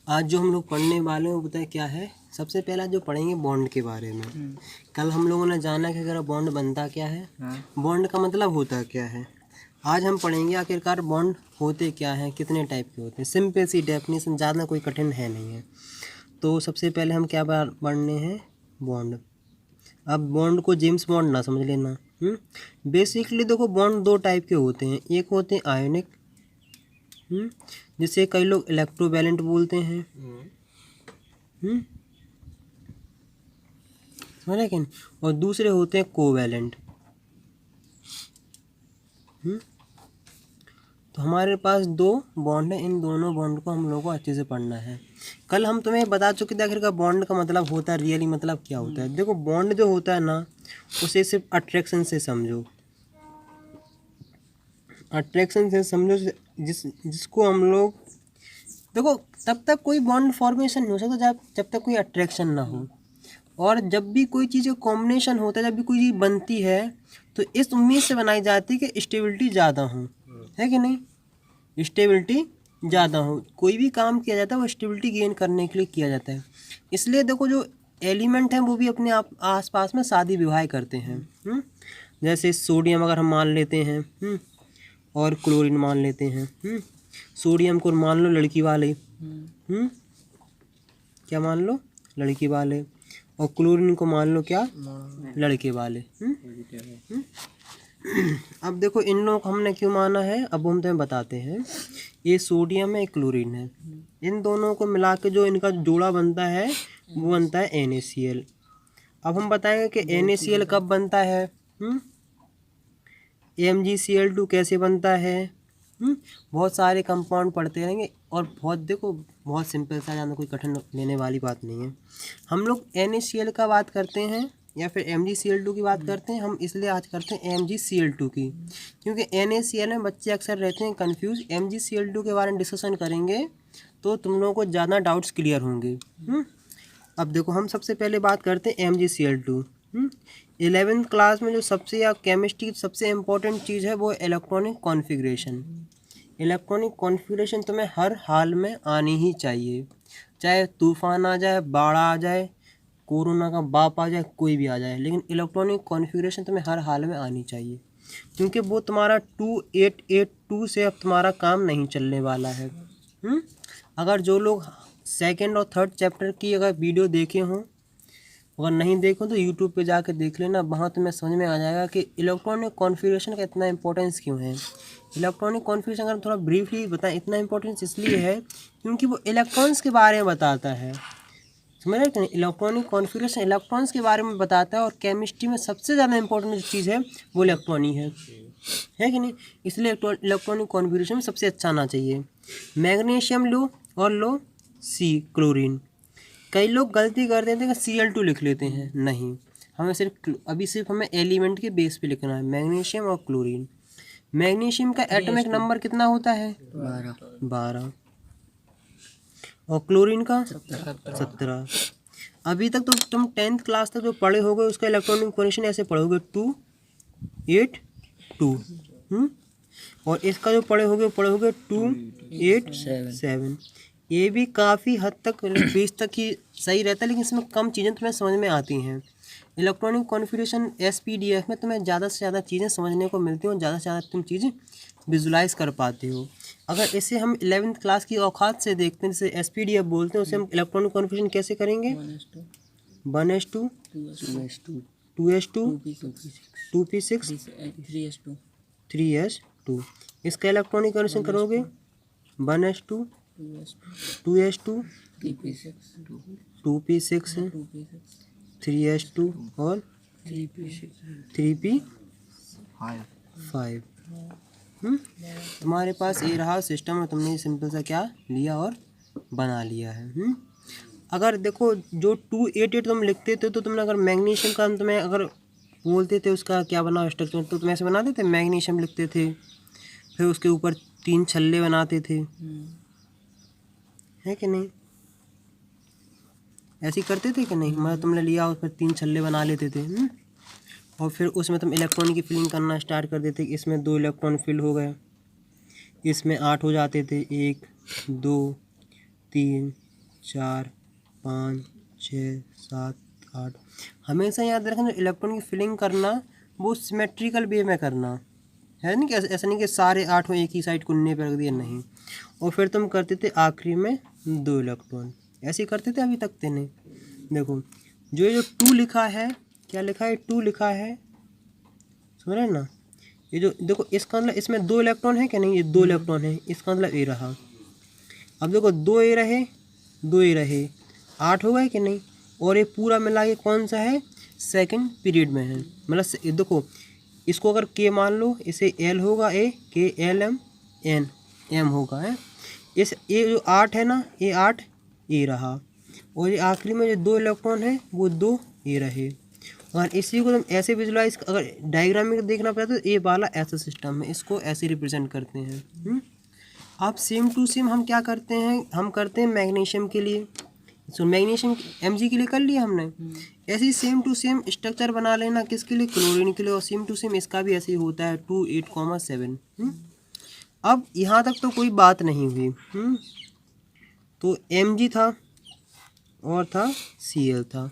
आज जो हम लोग पढ़ने वाले हैं वो पता है क्या है। सबसे पहला जो पढ़ेंगे बॉन्ड के बारे में। कल हम लोगों ने जाना कि अगर बॉन्ड बनता क्या है, बॉन्ड का मतलब होता क्या है। आज हम पढ़ेंगे आखिरकार बॉन्ड होते क्या हैं, कितने टाइप के होते हैं। सिंपल सी डेफिनेशन, ज़्यादा कोई कठिन है नहीं है। तो सबसे पहले हम क्या पढ़ने हैं, बॉन्ड। अब बॉन्ड को जेम्स बॉन्ड ना समझ लेना। बेसिकली देखो, बॉन्ड दो टाइप के होते हैं। एक होते हैं आयोनिक, जिसे कई लोग इलेक्ट्रोवैलेंट बोलते हैं। समझे कि नहीं? और दूसरे होते हैं कोवैलेंट। तो हमारे पास दो बॉन्ड है, इन दोनों बॉन्ड को हम लोगों को अच्छे से पढ़ना है। कल हम तुम्हें बता चुके थे आखिर का बॉन्ड का मतलब होता है, रियली मतलब क्या होता है। देखो, बॉन्ड जो होता है ना, उसे सिर्फ अट्रैक्शन से समझो। अट्रैक्शन से समझो, जिसको हम लोग देखो, तब तक कोई बॉन्ड फॉर्मेशन नहीं हो सकता जब तक कोई अट्रैक्शन ना हो। और जब भी कोई चीज़ का कॉम्बिनेशन होता है, जब भी कोई चीज़ बनती है, तो इस उम्मीद से बनाई जाती है कि स्टेबिलिटी ज़्यादा हो, है कि नहीं। स्टेबिलिटी ज़्यादा हो, कोई भी काम किया जाता है वो स्टेबिलिटी गेन करने के लिए किया जाता है। इसलिए देखो, जो एलिमेंट हैं वो भी अपने आप आसपास में शादी विवाह करते हैं। जैसे सोडियम अगर हम मान लेते हैं, और क्लोरीन मान लेते हैं। सोडियम को मान लो लड़की वाले, क्या मान लो, लड़की वाले। और क्लोरीन को मान लो क्या, लड़के वाले। अब देखो, इन लोगों को हमने क्यों माना है, अब हम तुम्हें बताते हैं। ये सोडियम है, क्लोरीन है, इन दोनों को मिला के जो इनका जोड़ा बनता है वो बनता है NaCl। अब हम बताएंगे कि NaCl कब बनता है, MgCl2 कैसे बनता है। बहुत सारे कंपाउंड पढ़ते रहेंगे और बहुत सिंपल सा, ज़्यादा कोई कठिन लेने वाली बात नहीं है। हम लोग NaCl का बात करते हैं या फिर MgCl2 की बात करते हैं। हम इसलिए आज करते हैं MgCl2 की, क्योंकि NaCl में बच्चे अक्सर रहते हैं कंफ्यूज। MgCl2 के बारे में डिस्कशन करेंगे तो तुम लोगों को ज़्यादा डाउट्स क्लियर होंगे। अब देखो, हम सबसे पहले बात करते हैं MgCl2। 11th क्लास में जो सबसे या केमिस्ट्री की सबसे इम्पोर्टेंट चीज़ है वो इलेक्ट्रॉनिक कॉन्फ़िगरेशन। इलेक्ट्रॉनिक कॉन्फ़िगरेशन तुम्हें हर हाल में आनी ही चाहिए, चाहे तूफान आ जाए, बाढ़ आ जाए, कोरोना का बाप आ जाए, कोई भी आ जाए, लेकिन इलेक्ट्रॉनिक कॉन्फ़िगरेशन तुम्हें हर हाल में आनी चाहिए। क्योंकि वो तुम्हारा 2882 से अब तुम्हारा काम नहीं चलने वाला है। अगर जो लोग सेकंड और थर्ड चैप्टर की अगर वीडियो देखे हों, अगर नहीं देखो तो यूट्यूब पे जाकर देख लेना, वहाँ तुम्हें समझ में आ जाएगा कि इलेक्ट्रॉनिक कॉन्फ़िगरेशन का इतना इंपॉर्टेंस क्यों है। इलेक्ट्रॉनिक कॉन्फ़िगरेशन अगर थोड़ा ब्रीफली बताएं, इतना इंपॉर्टेंस इसलिए है क्योंकि वो इलेक्ट्रॉन्स के बारे में बताता है। समझ रहे हैं? इलेक्ट्रॉनिक कॉन्फ़िगरेशन इलेक्ट्रॉन्स के बारे में बताता है, और केमिस्ट्री में सबसे ज़्यादा इंपॉर्टेंट जो चीज़ है वो इलेक्ट्रॉन ही है कि नहीं। इसलिए इलेक्ट्रॉनिक कॉन्फ़िगरेशन में सबसे अच्छा आना चाहिए। मैग्नीशियम लो और लो सी, क्लोरीन। कई लोग गलती कर देते हैं कि Cl2 लिख लेते हैं, नहीं, हमें सिर्फ हमें एलिमेंट के बेस पे लिखना है, मैग्नीशियम और क्लोरीन। मैग्नीशियम का एटॉमिक नंबर कितना होता है, 12। और क्लोरीन का 17। अभी तक तो तुम 10th क्लास तक जो पढ़े होगे उसका इलेक्ट्रॉनिक कॉन्फ़िगरेशन ऐसे पढ़ोगे, 282। और इसका जो पढ़े होगे 287। ये भी काफ़ी हद तक 20 तक ही सही रहता है, लेकिन इसमें कम चीज़ें तुम्हें समझ में आती हैं। इलेक्ट्रॉनिक कॉन्फ़िगरेशन SPDF में तुम्हें ज़्यादा से ज़्यादा चीज़ें समझने को मिलती हैं और ज़्यादा से ज़्यादा तुम चीज़ें विजुलाइज कर पाते हो। अगर इसे हम 11th क्लास की औकात से देखते हैं, जैसे SPDF बोलते हैं, उसे हम इलेक्ट्रॉनिक कॉन्फ़िगरेशन कैसे करेंगे, 1s2 2s2 2p6 3s2। इसका इलेक्ट्रॉनिक कॉन्फ़िगरेशन करोगे 1s2 2s2 2p6 3s2 और 3p5। तुम्हारे पास ये रहा सिस्टम और तुमने सिंपल सा क्या लिया और बना लिया है। अगर देखो, जो 288 तुम लिखते थे तो तुमने अगर मैग्नीशियम का तुम्हें अगर बोलते थे उसका क्या बना स्ट्रक्चर, तो तुम ऐसे बनाते थे, मैग्नीशियम लिखते थे, फिर उसके ऊपर 3 छल्ले बनाते थे, है कि नहीं, ऐसे ही करते थे कि नहीं। मतलब तुमने लिया और फिर 3 छल्ले बना लेते थे, और फिर उसमें तुम इलेक्ट्रॉन की फिलिंग करना स्टार्ट कर देते। इसमें 2 इलेक्ट्रॉन फिल हो गए, इसमें 8 हो जाते थे, 1 2 3 4 5 6 7 8। हमेशा याद रखना इलेक्ट्रॉन की फिलिंग करना वो सिमेट्रिकल वे में करना है, नहीं कि ऐसा नहीं कि सारे 8 एक ही साइड कुन्ने पर रख दिए, नहीं। और फिर तुम करते थे आखिरी में 2 इलेक्ट्रॉन, ऐसे करते थे अभी तक तेने। देखो जो 2 लिखा है, क्या लिखा है, 2 लिखा है, समझ रहे ना। ये जो देखो इसका मतलब इसमें 2 इलेक्ट्रॉन है क्या, नहीं, ये 2 इलेक्ट्रॉन है, इसका मतलब ए रहा। अब देखो 2 ए रहे, 2 ए रहे, 8 हो गए कि नहीं। और ये पूरा मिला के कौन सा है, सेकंड पीरियड में है। मतलब देखो इसको अगर के मान लो, इसे एल होगा, ए के एल एम एन एम होगा है। इस ये जो 8 है ना, ये 8 ए रहा, और ये आखिरी में जो 2 इलेक्ट्रॉन है वो 2 ए रहे। और इसी को तुम ऐसे विजुलाइज, अगर डायग्राम में देखना पड़े तो ये वाला ऐसा सिस्टम है, इसको ऐसे रिप्रेजेंट करते हैं। अब सेम टू सेम हम क्या करते हैं, हम करते हैं मैग्नीशियम के लिए। सो मैग्नीशियम Mg के लिए कर लिया हमने, ऐसे ही सेम टू सेम स्ट्रक्चर बना लेना किसके लिए, क्लोरीन के लिए। और सेम टू सेम इसका भी ऐसे ही होता है 2 8 7। अब यहाँ तक तो कोई बात नहीं हुई। तो Mg था और था Cl था।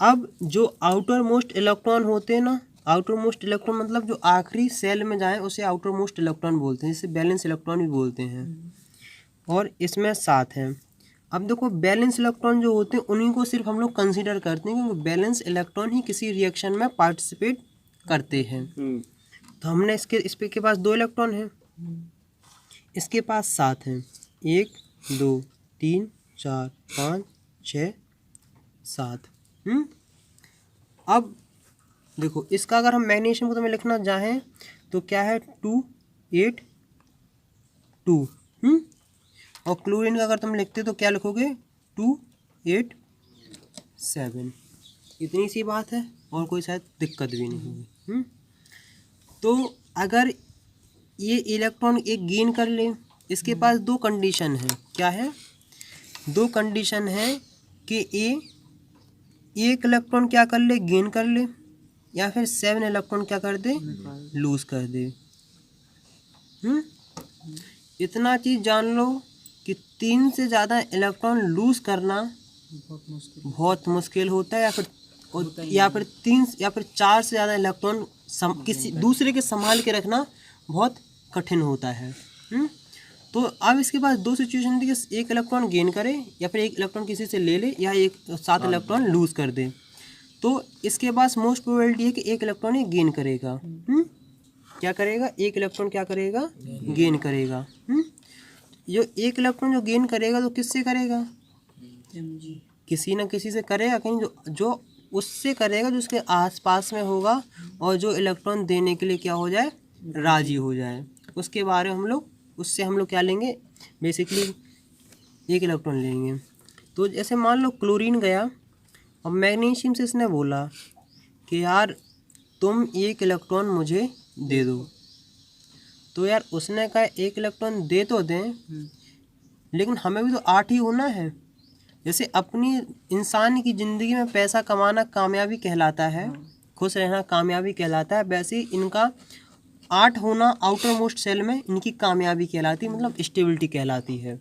अब जो आउटर मोस्ट इलेक्ट्रॉन होते हैं ना, आउटर मोस्ट इलेक्ट्रॉन मतलब जो आखिरी सेल में जाए उसे आउटर मोस्ट इलेक्ट्रॉन बोलते हैं, जिसे बैलेंस इलेक्ट्रॉन भी बोलते हैं। और इसमें 7 हैं। अब देखो बैलेंस इलेक्ट्रॉन जो होते हैं उन्हीं को सिर्फ हम लोग कंसीडर करते हैं, क्योंकि बैलेंस इलेक्ट्रॉन ही किसी रिएक्शन में पार्टिसिपेट करते हैं। तो हमने इस पे के पास 2 इलेक्ट्रॉन हैं, इसके पास 7 हैं, 1 2 3 4 5 6 7। अब देखो इसका अगर हम मैग्नीशियम को तुम्हें लिखना चाहें तो क्या है, 2 8 2। और क्लोरीन का अगर तुम लिखते तो क्या लिखोगे, 2 8 7। इतनी सी बात है, और कोई शायद दिक्कत भी नहीं होगी। तो अगर ये इलेक्ट्रॉन एक गेन कर ले, इसके पास 2 कंडीशन है। क्या है, 2 कंडीशन है कि एक इलेक्ट्रॉन क्या कर ले, गेन कर ले, या फिर 7 इलेक्ट्रॉन क्या कर दे, लूज कर दे। इतना चीज़ जान लो कि 3 से ज़्यादा इलेक्ट्रॉन लूज करना बहुत मुश्किल होता है, या फिर 3 या फिर 4 से ज़्यादा इलेक्ट्रॉन किसी दूसरे के संभाल के रखना बहुत कठिन होता है। तो अब इसके पास 2 सिचुएशन थी कि एक इलेक्ट्रॉन गेन करे, या फिर एक इलेक्ट्रॉन किसी से ले ले, या 7 इलेक्ट्रॉन लूज कर दे। तो इसके पास मोस्ट प्रोबेबिलिटी है कि एक इलेक्ट्रॉन ही गेन करेगा। क्या करेगा, एक इलेक्ट्रॉन क्या करेगा, गेन करेगा। जो एक इलेक्ट्रॉन जो गेन करेगा तो किससे करेगा, किसी न किसी से करेगा, कहीं जो उससे करेगा जो उसके आसपास में होगा, और जो इलेक्ट्रॉन देने के लिए क्या हो जाए, राजी हो जाए। उसके बारे में उससे हम लोग क्या लेंगे, बेसिकली एक इलेक्ट्रॉन लेंगे। तो जैसे मान लो क्लोरीन गया और मैग्नीशियम से इसने बोला कि यार तुम एक इलेक्ट्रॉन मुझे दे दो। तो यार उसने कहा एक इलेक्ट्रॉन दे तो दें, लेकिन हमें भी तो 8 ही होना है। जैसे अपनी इंसान की ज़िंदगी में पैसा कमाना कामयाबी कहलाता है, खुश रहना कामयाबी कहलाता है, वैसे ही इनका 8 होना आउटर मोस्ट सेल में इनकी कामयाबी कहलाती है, मतलब स्टेबिलिटी कहलाती है।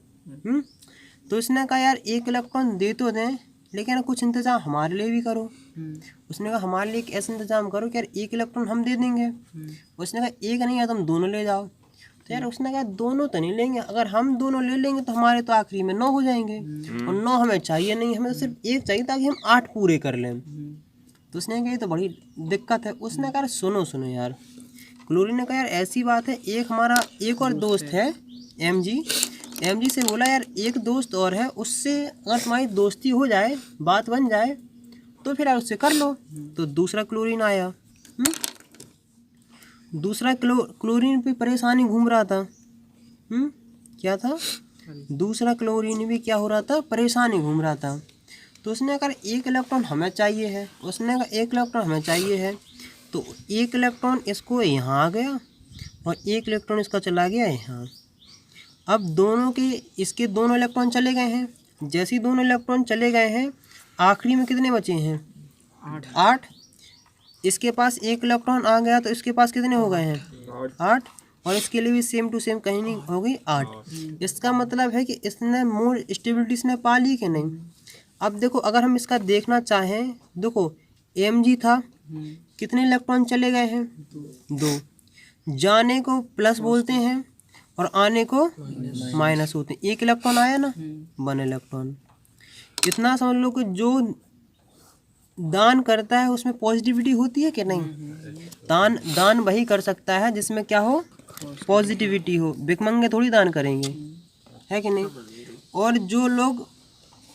तो इसने कहा यार एक इलेक्ट्रॉन दे तो दें, लेकिन कुछ इंतज़ाम हमारे लिए भी करो। उसने कहा हमारे लिए एक ऐसा इंतज़ाम करो कि यार एक इलेक्ट्रॉन हम दे देंगे। उसने कहा एक नहीं है, तुम दोनों ले जाओ। तो यार उसने कहा दोनों तो नहीं लेंगे, अगर हम दोनों ले लेंगे तो हमारे तो आखिरी में 9 हो जाएंगे, और 9 हमें चाहिए नहीं, हमें तो सिर्फ एक चाहिए ताकि हम 8 पूरे कर लें। तो उसने कहा ये तो बड़ी दिक्कत है। उसने कहा सुनो यार, क्लोरीन ने कहा यार ऐसी बात है, एक हमारा एक और दोस्त है Mg से बोला यार एक दोस्त और है, उससे अगर तुम्हारी दोस्ती हो जाए, बात बन जाए, तो फिर यार उससे कर लो। तो दूसरा क्लोरीन आया। दूसरा क्लोरीन पे परेशानी घूम रहा था। क्या था, दूसरा क्लोरीन भी क्या हो रहा था, परेशानी घूम रहा था। तो उसने कहा एक इलेक्ट्रॉन हमें चाहिए है, उसने कहा एक इलेक्ट्रॉन हमें चाहिए है। तो एक इलेक्ट्रॉन इसको यहाँ आ गया और एक इलेक्ट्रॉन इसका चला गया यहाँ। अब इसके दोनों इलेक्ट्रॉन चले गए हैं। जैसे ही दोनों इलेक्ट्रॉन चले गए हैं, आखिरी में कितने बचे हैं, 8। इसके पास एक इलेक्ट्रॉन आ गया तो इसके पास कितने हो गए हैं, 8। और इसके लिए भी सेम टू सेम कहीं नहीं होगी 8। इसका मतलब है कि इसने मोर स्टेबिलिटी इसने पा ली कि नहीं। अब देखो अगर हम इसका देखना चाहें, देखो Mg था, कितने इलेक्ट्रॉन चले गए हैं, 2। जाने को प्लस बोलते हैं और आने को माइनस होते हैं। 1 इलेक्ट्रॉन आया ना, 1 इलेक्ट्रॉन। इतना समझ लो कि जो दान करता है उसमें पॉजिटिविटी होती है कि नहीं। दान वही कर सकता है जिसमें क्या हो, पॉजिटिविटी हो। भिखमंगे थोड़ी दान करेंगे, है कि नहीं। और जो लोग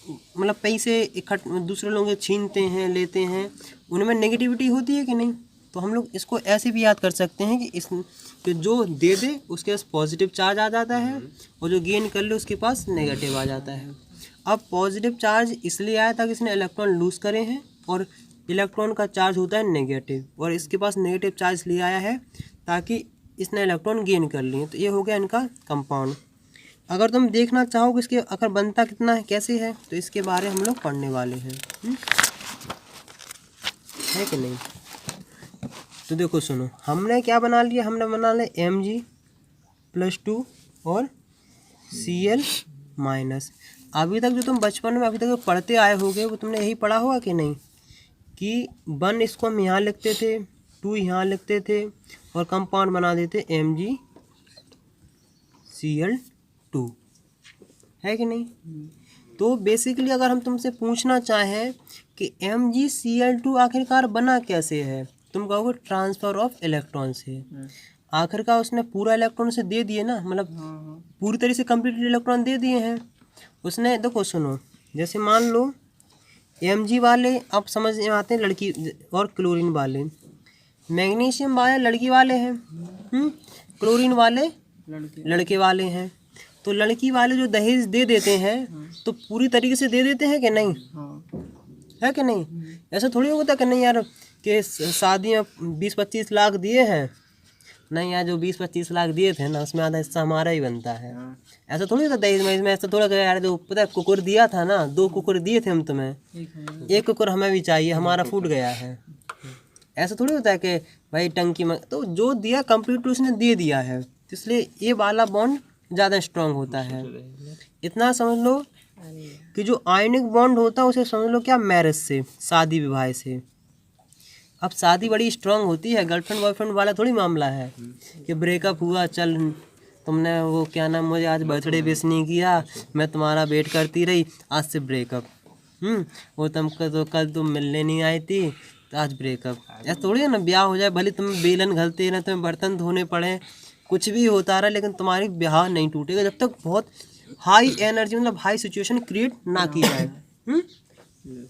मतलब पैसे दूसरे लोगों से छीनते हैं, लेते हैं, उनमें नेगेटिविटी होती है कि नहीं। तो हम लोग इसको ऐसे भी याद कर सकते हैं कि जो दे दे उसके पास पॉजिटिव चार्ज आ जाता है और जो गेन कर ले उसके पास नेगेटिव आ जाता है। अब पॉजिटिव चार्ज इसलिए आया था कि इसने इलेक्ट्रॉन लूज़ करे हैं और इलेक्ट्रॉन का चार्ज होता है नेगेटिव, और इसके पास नेगेटिव चार्ज ले आया है ताकि इसने इलेक्ट्रॉन गेन कर लिए। तो ये हो गया इनका कंपाउंड। अगर तुम देखना चाहो कि इसके अगर बनता कितना है, कैसे है, तो इसके बारे हम लोग पढ़ने वाले हैं, है कि नहीं। तो देखो सुनो, हमने क्या बना लिया, हमने बना लिया Mg+2 और Cl-। अभी तक जो तुम बचपन में अभी तक जो पढ़ते आए होगे वो तुमने यही पढ़ा होगा कि नहीं, कि 1 इसको हम यहाँ लिखते थे, 2 यहाँ लिखते थे और कंपाउंड बना देते MgCl2, है कि नहीं। तो बेसिकली अगर हम तुमसे पूछना चाहें कि MgCl2 आखिरकार बना कैसे है, तुम कहोगे ट्रांसफ़र ऑफ इलेक्ट्रॉन से। आखिरकार उसने पूरा इलेक्ट्रॉन से दे दिए ना, मतलब पूरी तरीके से कंप्लीट इलेक्ट्रॉन दे दिए हैं उसने। देखो सुनो, जैसे मान लो Mg वाले अब समझ में आते हैं लड़की और क्लोरीन वाले। मैग्नीशियम वाले लड़की वाले हैं, क्लोरीन वाले लड़के वाले हैं। तो लड़की वाले जो दहेज दे देते हैं तो पूरी तरीके से दे देते हैं कि नहीं, है कि नहीं। ऐसा थोड़ी होता कि नहीं यार कि शादी में 20-25 लाख दिए हैं, नहीं यार जो 20-25 लाख दिए थे ना उसमें आधा हिस्सा हमारा ही बनता है। ऐसा थोड़ी होता दहेज में, इसमें ऐसा थोड़ा यार जो पता है कुकुर दिया था ना, 2 कुकुर दिए थे हम तुम्हें, 1 कुकुर हमें भी चाहिए, हमारा फूट गया है। ऐसा थोड़ी होता है कि भाई टंकी में, तो जो दिया कंप्लीट उसने दे दिया है, इसलिए ये वाला बॉन्ड ज़्यादा स्ट्रांग होता है। इतना समझ लो कि जो आयनिक बॉन्ड होता है उसे समझ लो क्या, मैरिज से, शादी विवाह से। अब शादी बड़ी स्ट्रांग होती है, गर्लफ्रेंड बॉयफ्रेंड वाला थोड़ी मामला है कि ब्रेकअप हुआ, चल तुमने वो क्या नाम मुझे आज बर्थडे विश नहीं किया, मैं तुम्हारा वेट करती रही, आज से ब्रेकअप। वो तुमको तो कल तुम मिलने नहीं आई थी तो आज ब्रेकअप। ऐसा थोड़ी है ना ब्याह हो जाए, भले तुम बेलन घलते रहे, तुम्हें बर्तन धोने पड़े, कुछ भी होता रहा, लेकिन तुम्हारी ब्याह नहीं टूटेगा जब तक बहुत हाई एनर्जी मतलब हाई सिचुएशन क्रिएट ना की जाए।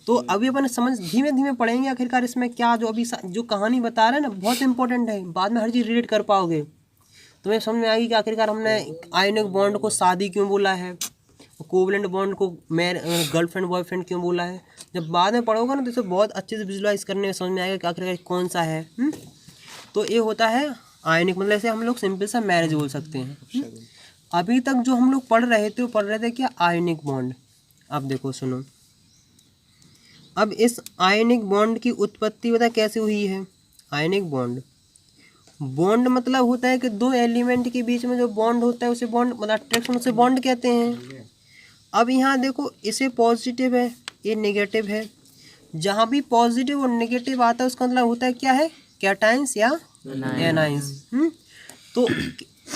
तो अभी अपन समझ धीमे धीमे पढ़ेंगे आखिरकार इसमें क्या, जो अभी जो कहानी बता रहे हैं ना बहुत इंपॉर्टेंट है, बाद में हर चीज़ रिलेट कर पाओगे, तुम्हें समझ में आएगी कि आखिरकार हमने आयनिक बॉन्ड को शादी क्यों बोला है, कोवलेंट बॉन्ड को गर्लफ्रेंड बॉयफ्रेंड क्यों बोला है। जब बाद में पढ़ोगे ना तो इसे बहुत अच्छे से विजुलाइज करने में समझ में आएगा कि आखिरकार कौन सा है। तो ये होता है आयनिक, मतलब ऐसे हम लोग सिंपल सा मैरिज बोल सकते हैं। अभी तक जो हम लोग पढ़ रहे थे वो पढ़ रहे थे क्या, आयनिक बॉन्ड। अब देखो सुनो, अब इस आयनिक बॉन्ड की उत्पत्ति पता कैसे हुई है। आयनिक बॉन्ड मतलब होता है कि 2 एलिमेंट के बीच में जो बॉन्ड होता है उसे बॉन्ड मतलब अट्रैक्शन, उसे बॉन्ड कहते हैं। अब यहाँ देखो इसे पॉजिटिव है, ये नेगेटिव है। जहाँ भी पॉजिटिव और नेगेटिव आता है उसका मतलब होता है क्या है, कैटाइंस या एनाइंस। तो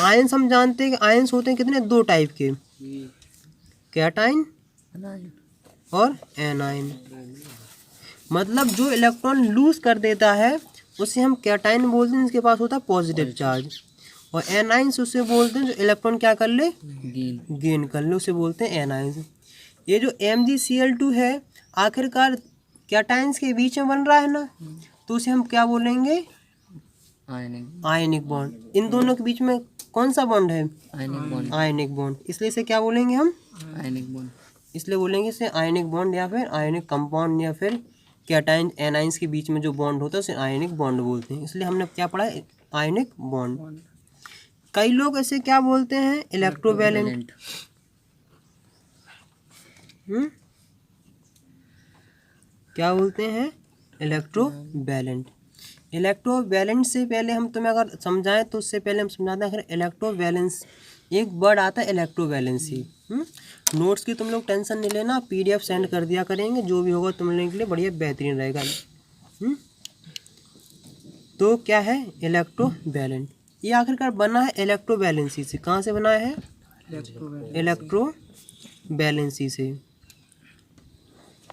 आयंस हम जानते हैं कि आयंस होते हैं कितने, 2 टाइप के, कैटाइन और एनाइन। मतलब जो इलेक्ट्रॉन लूज कर देता है उसे हम कैटाइन बोलते हैं, जिसके पास होता है पॉजिटिव चार्ज, और एनाइंस उसे बोलते हैं जो इलेक्ट्रॉन क्या कर ले, गेन कर ले, उसे बोलते हैं एनाइंस। ये जो MgCl2 है आखिरकार कैटाइंस के बीच में बन रहा है ना, तो उसे हम क्या बोलेंगे, आयनिक बॉन्ड। इन दोनों के बीच में कौन सा बॉन्ड है, आयनिक बॉन्ड, इसलिए इसे क्या बोलेंगे हम, आयनिक बॉन्ड। इसलिए बोलेंगे इसे आयनिक बॉन्ड या फिर आयनिक कंपाउंड, या फिर कैटाइन एनाइंस के बीच में जो बॉन्ड होता है उसे आयनिक बॉन्ड बोलते हैं। इसलिए हमने क्या पढ़ा है, आयनिक बॉन्ड। कई लोग ऐसे क्या बोलते हैं, इलेक्ट्रोवैलेंट। क्या बोलते हैं, इलेक्ट्रोवैलेंट। इलेक्ट्रोवैलेंस से पहले हम तुम्हें अगर समझाएं तो उससे पहले हम समझाते हैं। अगर इलेक्ट्रोवैलेंस एक वर्ड आता है इलेक्ट्रोवैलेंसी। नोट्स की तुम लोग टेंशन नहीं लेना, PDF सेंड कर दिया करेंगे, जो भी होगा तुम लोगों के लिए बढ़िया बेहतरीन रहेगा। तो क्या है इलेक्ट्रोवैलेंट, ये आखिरकार बना है इलेक्ट्रोवैलेंसी से। कहाँ से बना है? इलेक्ट्रोवैलेंसी से।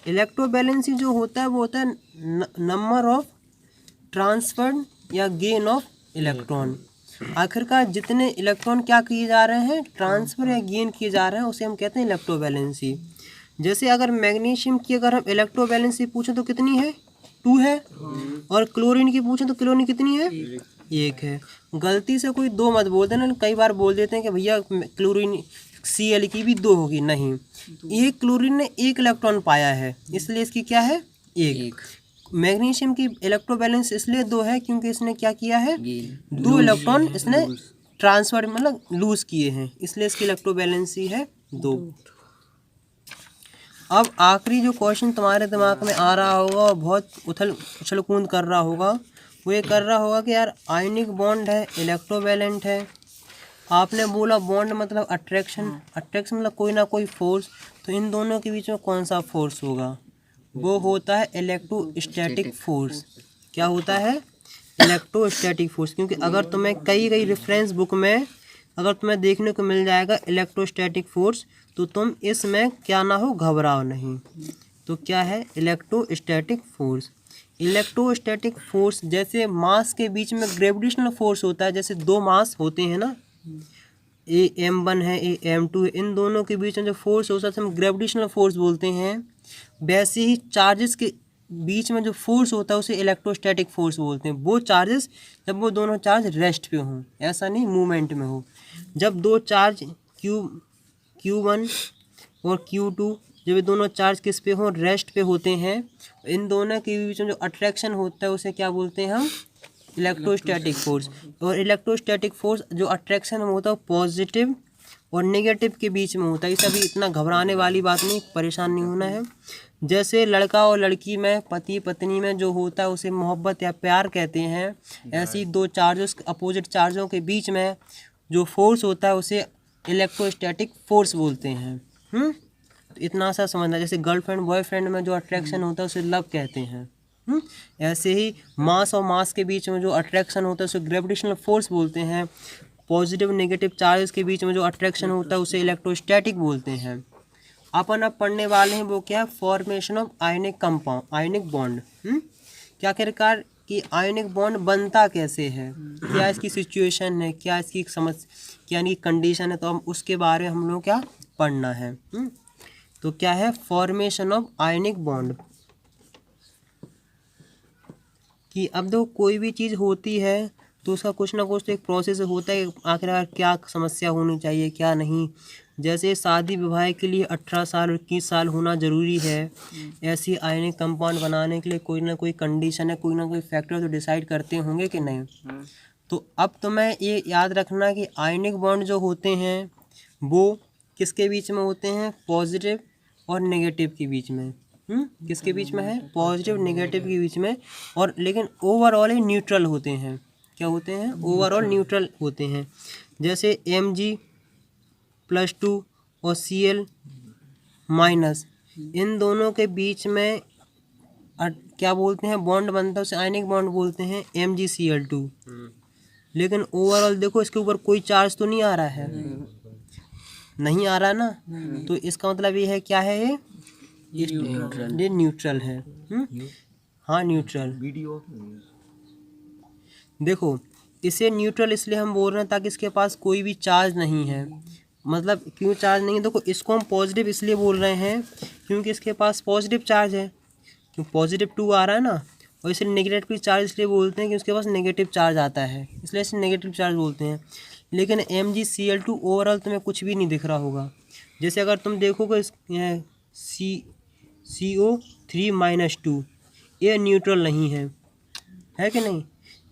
इलेक्ट्रोवैलेंसी जो होता है वो होता है नंबर ऑफ ट्रांसफर या गेन ऑफ इलेक्ट्रॉन। आखिरकार जितने इलेक्ट्रॉन क्या किए जा रहे हैं, ट्रांसफर या गेन किए जा रहे हैं, उसे हम कहते हैं इलेक्ट्रोवैलेंसी। जैसे अगर मैग्नीशियम की अगर हम इलेक्ट्रोवैलेंसी पूछें तो कितनी है? 2 है। और क्लोरीन की पूछें तो क्लोरीन कितनी है? 1 है। गलती से कोई 2 मत बोल देना, कई बार बोल देते हैं कि भैया क्लोरीन Cl की भी 2 होगी। नहीं, एक क्लोरीन ने 1 इलेक्ट्रॉन पाया है, इसलिए इसकी क्या है? 1। मैग्नीशियम की इलेक्ट्रोवैलेंस इसलिए 2 है क्योंकि इसने क्या किया है? 2 इलेक्ट्रॉन इसने ट्रांसफर मतलब लूज किए हैं, इसलिए इसकी इलेक्ट्रोवैलेंसी है 2। अब आखिरी जो क्वेश्चन तुम्हारे दिमाग में आ रहा होगा और बहुत उछल कूद कर रहा होगा, वो ये कर रहा होगा कि यार आयनिक बॉन्ड है, इलेक्ट्रोवैलेंट है, आपने बोला बॉन्ड मतलब अट्रैक्शन, अट्रैक्शन मतलब कोई ना कोई फोर्स, तो इन दोनों के बीच में कौन सा फोर्स होगा? वो होता है इलेक्ट्रोस्टैटिक फोर्स। क्या होता है? Electrostatic force. क्योंकि अगर तुम्हें कई रेफरेंस बुक में अगर तुम्हें देखने को मिल जाएगा इलेक्ट्रोस्टैटिक फोर्स, तो तुम इसमें क्या ना हो, घबराओ नहीं। तो क्या है? Electrostatic force. इलेक्ट्रोस्टैटिक फोर्स जैसे मास के बीच में ग्रेविटेशनल फोर्स होता है, जैसे 2 मास होते हैं ना, AM1 है, AM2 है, इन दोनों के बीच में जो फोर्स होता है हम ग्रेविटेशनल फोर्स बोलते हैं। वैसे ही चार्जेस के बीच में जो फोर्स होता है उसे इलेक्ट्रोस्टैटिक फोर्स बोलते हैं। वो चार्जेस जब वो दोनों चार्ज रेस्ट पे हों, ऐसा नहीं मूवमेंट में हो। जब 2 चार्ज Q1 और Q2 जब ये दोनों चार्ज किस पे हों? रेस्ट पे होते हैं। इन दोनों के बीच में जो अट्रैक्शन होता है उसे क्या बोलते हैं हम? Electrostatic force. और इलेक्ट्रोस्टैटिक फोर्स जो अट्रैक्शन में होता है पॉजिटिव और नेगेटिव के बीच में होता है। ये सभी इतना घबराने वाली बात नहीं, परेशान नहीं होना है। जैसे लड़का और लड़की में, पति पत्नी में जो होता है उसे मोहब्बत या प्यार कहते हैं, ऐसी 2 चार्जेस अपोजिट चार्जों के बीच में जो फोर्स होता है उसे इलेक्ट्रोस्टैटिक फोर्स बोलते हैं। तो इतना सा समझना। जैसे गर्लफ्रेंड बॉयफ्रेंड में जो अट्रैक्शन होता है उसे लव कहते हैं। ऐसे ही मास और मास के बीच में जो अट्रैक्शन होता है उसे ग्रेविटेशनल फोर्स बोलते हैं। पॉजिटिव नेगेटिव चार्जेस के बीच में जो अट्रैक्शन होता है उसे इलेक्ट्रोस्टैटिक बोलते हैं। अपन अब पढ़ने वाले हैं वो क्या है? Formation of ionic compound, ionic bond. क्या आखिरकार कि आयनिक बॉन्ड बनता कैसे है, क्या इसकी सिचुएशन है, क्या इसकी समस्या यानी कंडीशन है, तो हम उसके बारे में हम लोग क्या पढ़ना है। तो क्या है? Formation of ionic bond. कि अब देखो कोई भी चीज़ होती है तो उसका कुछ ना कुछ तो एक प्रोसेस होता है, आखिरकार क्या समस्या होनी चाहिए क्या नहीं। जैसे शादी विवाह के लिए 18 साल 21 साल होना ज़रूरी है, ऐसी आयनिक कंपाउंड बनाने के लिए कोई ना कोई कंडीशन है, कोई ना कोई फैक्टर तो डिसाइड करते होंगे कि नहीं। तो अब तुम्हें ये याद रखना कि आयनिक बॉन्ड जो होते हैं वो किसके बीच में होते हैं? पॉजिटिव और नेगेटिव के बीच में। किसके बीच में है? पॉजिटिव नेगेटिव के बीच में। और लेकिन ओवरऑल ही न्यूट्रल होते हैं। क्या होते हैं? ओवरऑल न्यूट्रल होते हैं। जैसे Mg+2 और Cl-, इन दोनों के बीच में क्या बोलते हैं? बॉन्ड बनता है, उसे आयनिक बॉन्ड बोलते हैं MgCl2। लेकिन ओवरऑल देखो इसके ऊपर कोई चार्ज तो नहीं आ रहा है, नहीं आ रहा ना, तो इसका मतलब ये है क्या है? ये न्यूट्रल है। हाँ न्यूट्रल। देखो इसे न्यूट्रल इसलिए हम बोल रहे हैं ताकि इसके पास कोई भी चार्ज नहीं है। मतलब क्यों चार्ज नहीं है? देखो इसको हम पॉजिटिव इसलिए बोल रहे हैं क्योंकि इसके पास पॉजिटिव चार्ज है, क्यों +2 आ रहा है ना। और इसे नेगेटिव चार्ज इसलिए बोलते हैं कि उसके पास नेगेटिव चार्ज आता है, इसलिए इसे नेगेटिव चार्ज बोलते हैं। लेकिन MgCl2 ओवरऑल तुम्हें कुछ भी नहीं दिख रहा होगा। जैसे अगर तुम देखोगे CO3-2 ये न्यूट्रल नहीं है कि नहीं?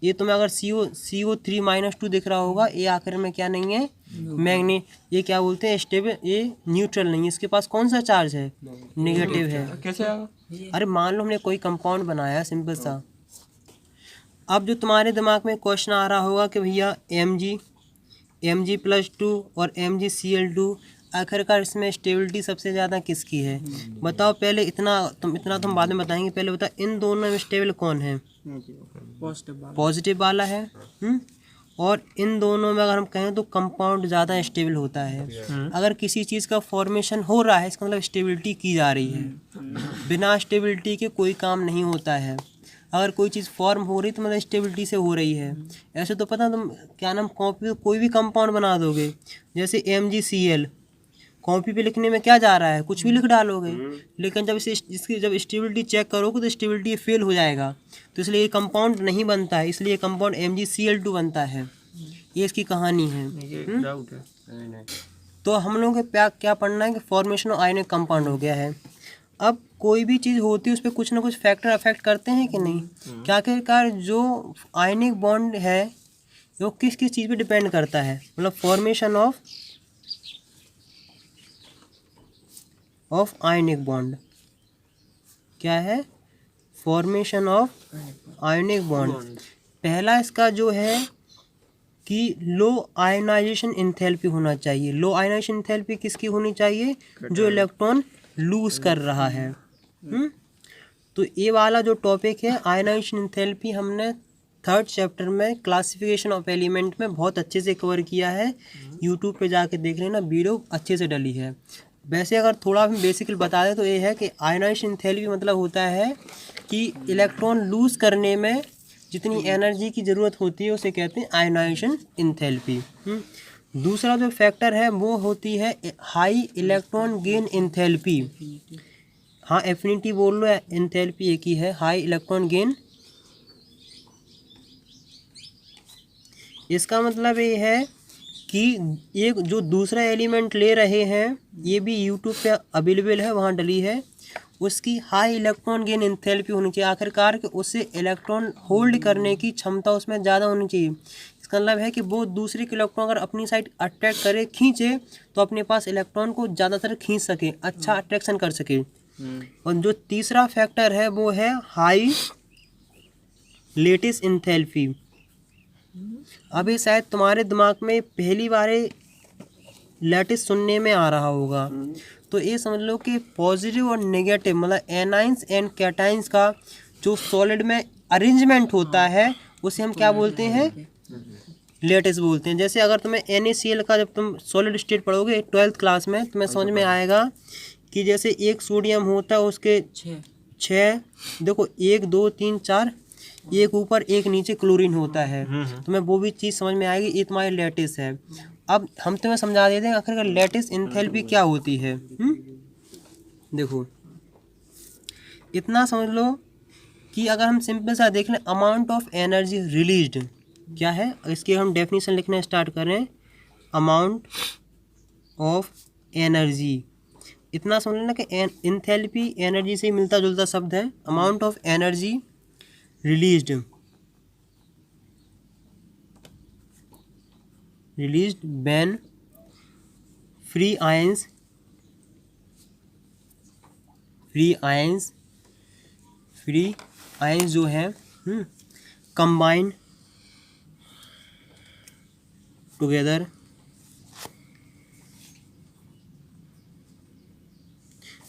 ये तुम्हें अगर CO3-2 दिख रहा होगा, ये आखिर में क्या नहीं है? मैग्नेट। ये क्या बोलते हैं? स्टेबल। ये न्यूट्रल नहीं है, इसके पास कौन सा चार्ज है? नेगेटिव है। कैसे आएगा? अरे मान लो हमने कोई कंपाउंड बनाया सिंपल सा, अब जो तुम्हारे दिमाग में क्वेश्चन आ रहा होगा कि भैया Mg+2 और MgCl2, आखिरकार इसमें स्टेबिलिटी सबसे ज़्यादा किसकी है? बताओ पहले। इतना तुम बाद में बताएंगे, पहले बताओ इन दोनों में स्टेबल कौन है? पॉजिटिव वाला है। और इन दोनों में अगर हम कहें तो कंपाउंड ज़्यादा स्टेबल होता है। अगर किसी चीज़ का फॉर्मेशन हो रहा है, इसका मतलब स्टेबिलिटी की जा रही है। बिना स्टेबिलिटी के कोई काम नहीं होता है। अगर कोई चीज़ फॉर्म हो रही तो मतलब स्टेबिलिटी से हो रही है। ऐसे तो पता तुम क्या नाम कॉपी पे कोई भी कंपाउंड बना दोगे, जैसे MgCl, कॉपी पे लिखने में क्या जा रहा है, कुछ भी लिख डालोगे, लेकिन जब इसकी जब स्टेबिलिटी चेक करोगे तो स्टेबिलिटी फेल हो जाएगा। तो इसलिए ये कंपाउंड नहीं बनता है, इसलिए कंपाउंड MgCl2 बनता है। ये इसकी कहानी है। डाउट है। तो हम लोगों को क्या पढ़ना है कि फॉर्मेशन ऑफ आयनिक कंपाउंड हो गया है। अब कोई भी चीज़ होती है उस पर कुछ ना कुछ फैक्टर अफेक्ट करते हैं कि नहीं? क्या आखिरकार जो आयनिक बॉन्ड है वो किस किस चीज़ पे डिपेंड करता है? मतलब फॉर्मेशन ऑफ आयनिक बॉन्ड क्या है? Formation of ionic bond. पहला इसका जो है कि लो आयनाइजेशन एंथैल्पी होना चाहिए। लो आयनाइजेशन एंथैल्पी किसकी होनी चाहिए? जो इलेक्ट्रॉन लूज कर रहा है। तो ये वाला जो टॉपिक है आयनाइजेशन एंथैल्पी, हमने 3rd चैप्टर में क्लासिफिकेशन ऑफ एलिमेंट में बहुत अच्छे से कवर किया है। यूट्यूब पे जाके देख लेना, वीडियो अच्छे से डली है। वैसे अगर थोड़ा हम बेसिकली बता दें तो ये है कि आयनाइजेशन एंथैल्पी मतलब होता है कि इलेक्ट्रॉन लूज करने में जितनी एनर्जी की ज़रूरत होती है उसे कहते हैं आयनाइजेशन एंथैल्पी। दूसरा जो फैक्टर है वो होती है हाई इलेक्ट्रॉन गेन एंथैल्पी। हाँ, एफिनिटी बोल लो, एंथैल्पी एक ही है। हाई इलेक्ट्रॉन गेन, इसका मतलब ये है कि ये जो दूसरा एलिमेंट ले रहे हैं, ये भी यूट्यूब पे अवेलेबल है, वहाँ डली है, उसकी हाई इलेक्ट्रॉन गेन एंथैल्पी होनी चाहिए। आखिरकार कि उसे इलेक्ट्रॉन होल्ड करने की क्षमता उसमें ज़्यादा होनी चाहिए। इसका मतलब है कि वो दूसरे के इलेक्ट्रॉन अगर अपनी साइड अट्रैक्ट करे, खींचे, तो अपने पास इलेक्ट्रॉन को ज़्यादातर खींच सके, अच्छा अट्रैक्शन कर सके। और जो तीसरा फैक्टर है वो है हाई लेटिस एंथैल्पी। अभी शायद तुम्हारे दिमाग में पहली बार लेटिस सुनने में आ रहा होगा। तो ये समझ लो कि पॉजिटिव और नेगेटिव मतलब एनाइंस एंड कैटाइंस का जो सॉलिड में अरेंजमेंट होता है उसे हम क्या बोलते हैं? लेटिस बोलते हैं। जैसे अगर तुम्हें NaCl का जब तुम सॉलिड स्टेट पढ़ोगे 12th क्लास में, तुम्हें समझ में आएगा कि जैसे एक सोडियम होता है उसके 6 देखो 1 2 3 4, एक ऊपर एक नीचे क्लोरीन होता है। तुम्हें वो भी चीज़ समझ में आएगी। ये तुम्हारी लेटिस है। अब हम तुम्हें समझा देते हैं आखिर लेटिस एंथैल्पी क्या होती है। देखो इतना समझ लो कि अगर हम सिंपल सा देख लें, अमाउंट ऑफ एनर्जी रिलीज्ड क्या है, इसकी हम डेफिनेशन लिखना स्टार्ट करें। अमाउंट ऑफ एनर्जी, इतना समझ लेना कि एंथैल्पी एनर्जी से मिलता जुलता शब्द है। Amount of energy released when free ions जो है combine together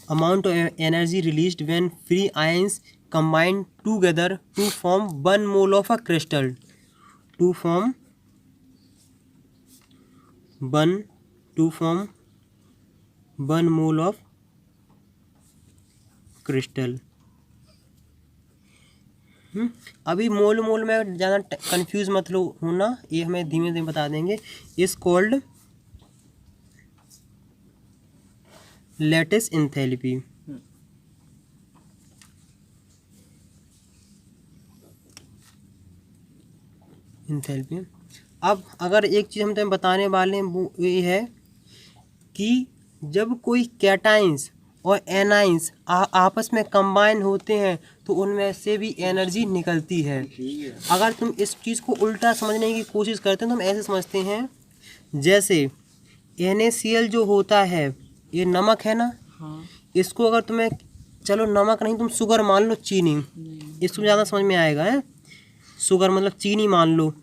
amount of energy released when free ions combine together to form 1 mole of a crystal. To form 1 mole of crystal. अभी मोल में ज़्यादा कंफ्यूज मत होना, ये हमें धीमे धीमे बता देंगे। इस कॉल्ड लेटिस एंथैल्पी। अब अगर एक चीज़ हम तुम्हें बताने वाले हैं वो ये है कि जब कोई कैटाइंस और एनाइंस आपस में कंबाइन होते हैं तो उनमें से भी एनर्जी निकलती है। अगर तुम इस चीज़ को उल्टा समझने की कोशिश करते हैं तो हम ऐसे समझते हैं, जैसे NaCl जो होता है ये नमक है ना। इसको अगर तुम्हें, चलो नमक नहीं, तुम शुगर मान लो, चीनी, इसको ज़्यादा समझ में आएगा है। शुगर मतलब चीनी मान लो,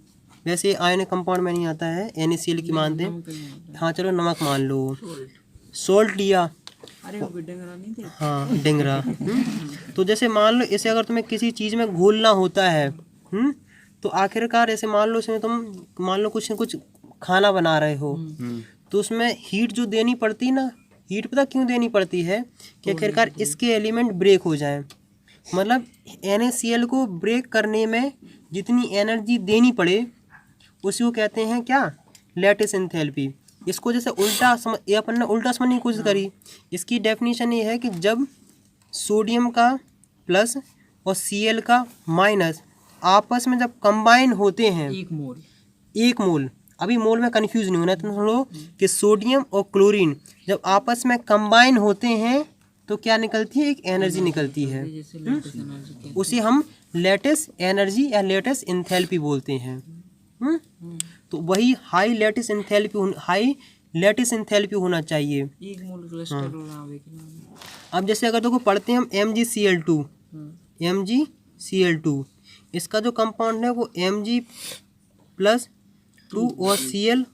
वैसे आयनिक कंपाउंड में नहीं आता है, NaCl की मानते हैं। हाँ चलो नमक मान लो, सोल्ट लिया, अरे वो डिंगरा नहीं थे। हाँ डिंगरा। तो जैसे मान लो इसे अगर तुम्हें किसी चीज़ में घोलना होता है, तो आखिरकार ऐसे मान लो इसमें तुम मान लो कुछ न कुछ खाना बना रहे हो, तो उसमें हीट जो देनी पड़ती ना, हीट पता क्यों देनी पड़ती है कि आखिरकार इसके एलिमेंट ब्रेक हो जाएं। मतलब NaCl को ब्रेक करने में जितनी एनर्जी देनी पड़े उसी को कहते हैं क्या, लैटिस एंथैल्पी। इसको जैसे उल्टा ये अपन ने उल्टा समझने की कोशिश करी। इसकी डेफिनेशन ये है कि जब सोडियम का प्लस और Cl का माइनस आपस में जब कंबाइन होते हैं, एक मोल, अभी मोल में कंफ्यूज नहीं होना है, तो सुनो कि सोडियम और क्लोरीन जब आपस में कंबाइन होते हैं तो क्या निकलती है, एक एनर्जी निकलती है, उसे हम लैटिस एनर्जी या लैटिस एंथैल्पी बोलते हैं। तो वही हाई लैटिस एंथैल्पी होना चाहिए। एक मोल कोलेस्ट्रॉल आवे के नाम। अब जैसे अगर देखो पढ़ते हैं हम MgCl2, इसका जो कंपाउंड है वो Mg+2 और Cl-।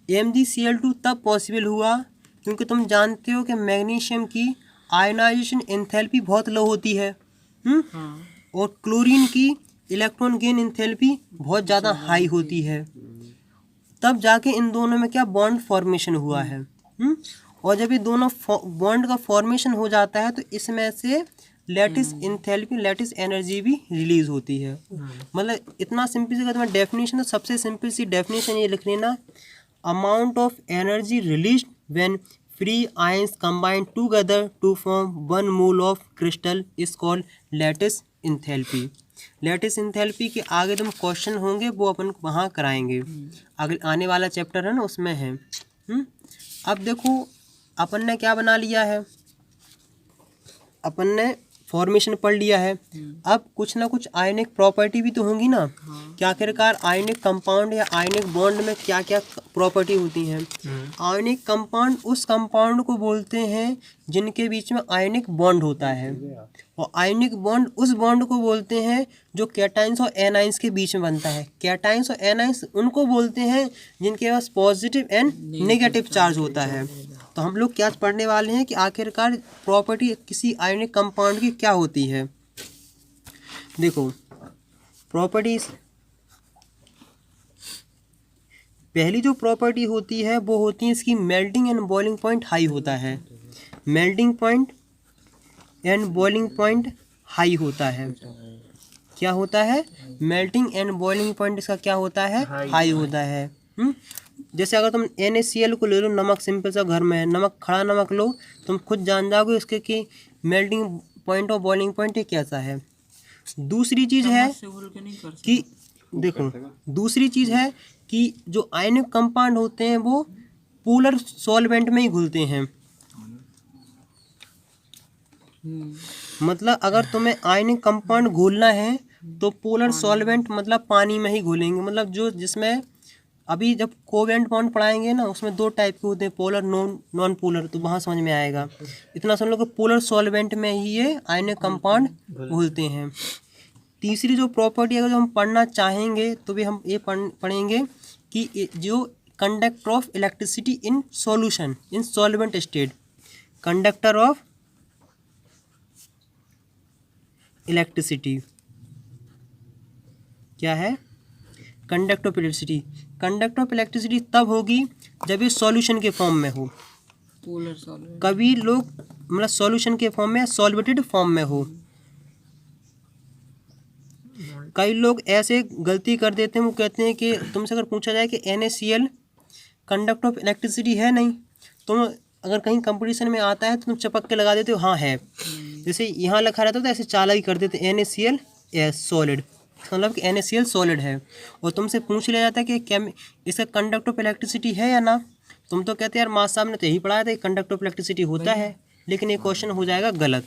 MgCl2 तब पॉसिबल हुआ क्योंकि तुम जानते हो कि मैग्नीशियम की आयनाइजेशन एंथैल्पी बहुत लो होती है, और क्लोरीन की इलेक्ट्रॉन गेन एंथैल्पी बहुत ज़्यादा हाई होती है। तब जाके इन दोनों में क्या बॉन्ड फॉर्मेशन हुआ है, और जब ये दोनों बॉन्ड का फॉर्मेशन हो जाता है तो इसमें से लैटिस एंथैल्पी, लैटिस एनर्जी भी रिलीज होती है। मतलब इतना सिंपल सी अगर तुम्हें डेफिनेशन, तो सबसे सिंपल सी डेफिनेशन ये लिख लेना, amount of energy released when free ions combine together to form 1 mole of crystal is called lattice enthalpy. Lattice enthalpy के आगे तुम क्वेश्चन होंगे वो अपन वहाँ कराएंगे, आगे आने वाला चैप्टर है ना उसमें है। अब देखो अपन ने क्या बना लिया है, अपन ने फॉर्मेशन पढ़ लिया है। अब कुछ ना कुछ आयनिक प्रॉपर्टी भी तो होंगी ना, क्या आखिरकार आयनिक कंपाउंड या आयनिक बॉन्ड में क्या क्या प्रॉपर्टी होती हैं। आयनिक कंपाउंड उस कंपाउंड को बोलते हैं जिनके बीच में आयनिक बॉन्ड होता है, और आयनिक बॉन्ड उस बॉन्ड को बोलते हैं जो कैटाइंस और एनाइंस के बीच में बनता है। कैटाइंस और एनाइंस उनको बोलते हैं जिनके पास पॉजिटिव एंड नेगेटिव चार्ज होता है। तो हम लोग क्या पढ़ने वाले हैं कि आखिरकार प्रॉपर्टी किसी आयनिक कंपाउंड की क्या होती है। देखो प्रॉपर्टीज, पहली जो प्रॉपर्टी होती है वो होती है इसकी melting and boiling point high होता है। Melting point and boiling point high होता है। क्या होता है, मेल्टिंग एंड बॉइलिंग पॉइंट इसका क्या होता है, हाई होता है। जैसे अगर तुम NaCl को ले लो, नमक सिंपल सा घर में है, नमक खड़ा नमक लो, तुम खुद जान जाओगे इसके कि मेल्टिंग पॉइंट और बॉइलिंग पॉइंट कैसा है। दूसरी चीज़ है कि देखो, दूसरी चीज़ है कि जो आयनिक कंपाउंड होते हैं वो पोलर सॉल्वेंट में ही घुलते हैं। मतलब अगर तुम्हें आयनिक कंपाउंड घोलना है तो पोलर सॉल्वेंट मतलब पानी में ही घोलेंगे। मतलब जो जिसमें अभी जब कोवेलेंट बॉन्ड पढ़ाएंगे ना उसमें 2 टाइप के होते हैं, पोलर नॉन पोलर, तो वहाँ समझ में आएगा। इतना समझ लो कि पोलर सॉल्वेंट में ही ये आयनिक कंपाउंड घुलते हैं। तीसरी जो प्रॉपर्टी अगर जो हम पढ़ना चाहेंगे तो भी हम ये पढ़ेंगे कि जो conductor of electricity in solution in solvent state, conductor of electricity क्या है, conductor of electricity. Conductor of electricity तब होगी जब ये सॉल्यूशन के फॉर्म में हो। कभी लोग मतलब सॉल्यूशन के फॉर्म में, सॉल्वेटेड फॉर्म में हो। कई लोग ऐसे गलती कर देते हैं, वो कहते हैं कि तुमसे अगर पूछा जाए कि NaCl कंडक्टर ऑफ इलेक्ट्रिसिटी है नहीं, तुम अगर कहीं कंपटीशन में आता है तो तुम चपक के लगा देते हो हाँ है। जैसे यहाँ लिखा रहता तो ऐसे चालाकी कर देते NaCl सॉलिड, मतलब कि NaCl सॉलिड है, और तुमसे पूछ लिया जाता है कि क्या इसका कंडक्टर ऑफ इलेक्ट्रिसिटी है या ना, तुम तो कहते यार मास साहब ने तो यही पढ़ाया था कि कंडक्टर ऑफ इलेक्ट्रिसिटी होता है, लेकिन ये क्वेश्चन हो जाएगा गलत।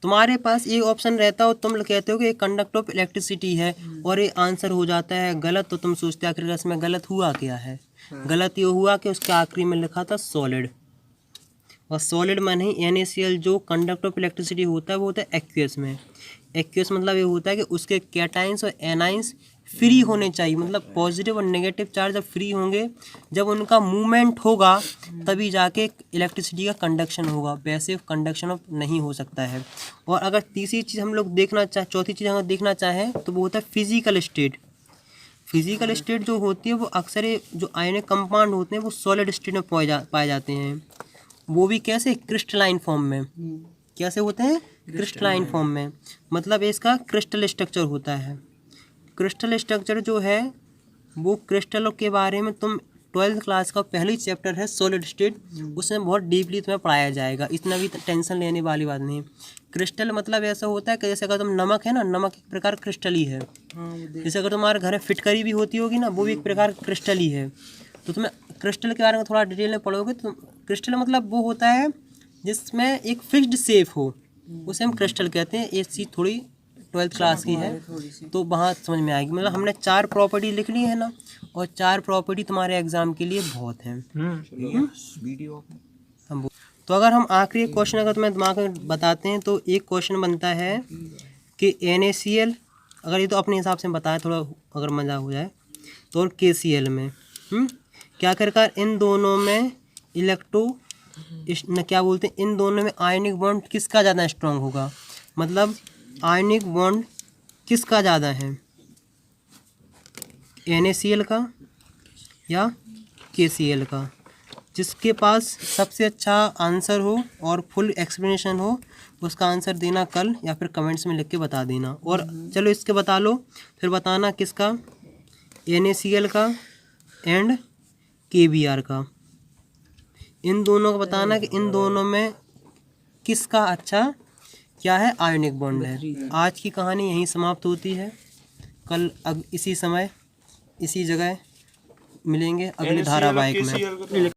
तुम्हारे पास ये ऑप्शन रहता हो, तुम कहते हो कि कंडक्टर ऑफ इलेक्ट्रिसिटी है और ये आंसर हो जाता है गलत, तो तुम सोचते आखिर इसमें गलत हुआ क्या है। गलत ये हुआ कि उसके आखिरी में लिखा था सॉलिड, और सॉलिड में नहीं। NaCl जो कंडक्टर ऑफ इलेक्ट्रिसिटी होता है वो होता है एक्वियस में। एक्वियस मतलब ये होता है कि उसके कैटाइंस और एनाइंस फ्री होने चाहिए, मतलब पॉजिटिव और नेगेटिव चार्ज जब फ्री होंगे, जब उनका मूवमेंट होगा तभी जाके इलेक्ट्रिसिटी का कंडक्शन होगा, वैसे कंडक्शन ऑफ नहीं हो सकता है। और अगर तीसरी चीज़ हम लोग चौथी चीज़ अगर देखना चाहें तो वो होता है फिजिकल स्टेट। फिजिकल स्टेट जो होती है वो अक्सर ये जो आयनिक कंपाउंड होते हैं वो सॉलिड स्टेट में पाए जाते हैं। वो भी कैसे? क्रिस्टलाइन फॉर्म में। कैसे होते हैं? क्रिस्टलाइन फॉर्म में, मतलब इसका क्रिस्टल स्ट्रक्चर होता है। क्रिस्टल स्ट्रक्चर जो है वो क्रिस्टलों के बारे में तुम 12th क्लास का पहली चैप्टर है सॉलिड स्टेट, उसमें बहुत डीपली तुम्हें पढ़ाया जाएगा, इतना भी टेंशन लेने वाली बात नहीं। क्रिस्टल मतलब ऐसा होता है कि जैसे अगर तुम नमक है ना, नमक एक प्रकार क्रिस्टल ही है। जैसे अगर तुम्हारे घर में फिटकरी भी होती होगी ना, वो भी एक प्रकार क्रिस्टल ही है। तो तुम्हें क्रिस्टल के बारे में थोड़ा डिटेल में पढ़ोगे तो क्रिस्टल मतलब वो होता है जिसमें एक फिक्स्ड शेप हो, उसे हम क्रिस्टल कहते हैं। ये चीज़ थोड़ी 12th क्लास की है तो वहाँ समझ में आएगी। मतलब हमने 4 प्रॉपर्टी लिख ली है ना, और 4 प्रॉपर्टी तुम्हारे एग्जाम के लिए बहुत हैं। तो अगर हम आखिरी क्वेश्चन अगर तुम्हें दिमाग में बताते हैं तो एक क्वेश्चन बनता है कि NaCl, अगर ये तो अपने हिसाब से बताए थोड़ा अगर मज़ा हो जाए तो, और KCl में क्या कर इन दोनों में क्या बोलते हैं, इन दोनों में आयनिक बॉन्ड किसका ज़्यादा स्ट्रांग होगा, मतलब आयनिक बॉन्ड किसका ज़्यादा है, NaCl का या KCl का। जिसके पास सबसे अच्छा आंसर हो और फुल एक्सप्लेनेशन हो उसका आंसर देना कल, या फिर कमेंट्स में लिख के बता देना। और चलो इसके बता लो, फिर बताना किसका, NaCl का एंड KBr का। इन दोनों का बताना कि इन दोनों में किसका अच्छा क्या है आयनिक बॉन्ड है। आज की कहानी यहीं समाप्त होती है। कल अब इसी समय इसी जगह मिलेंगे अगले धारावाहिक में।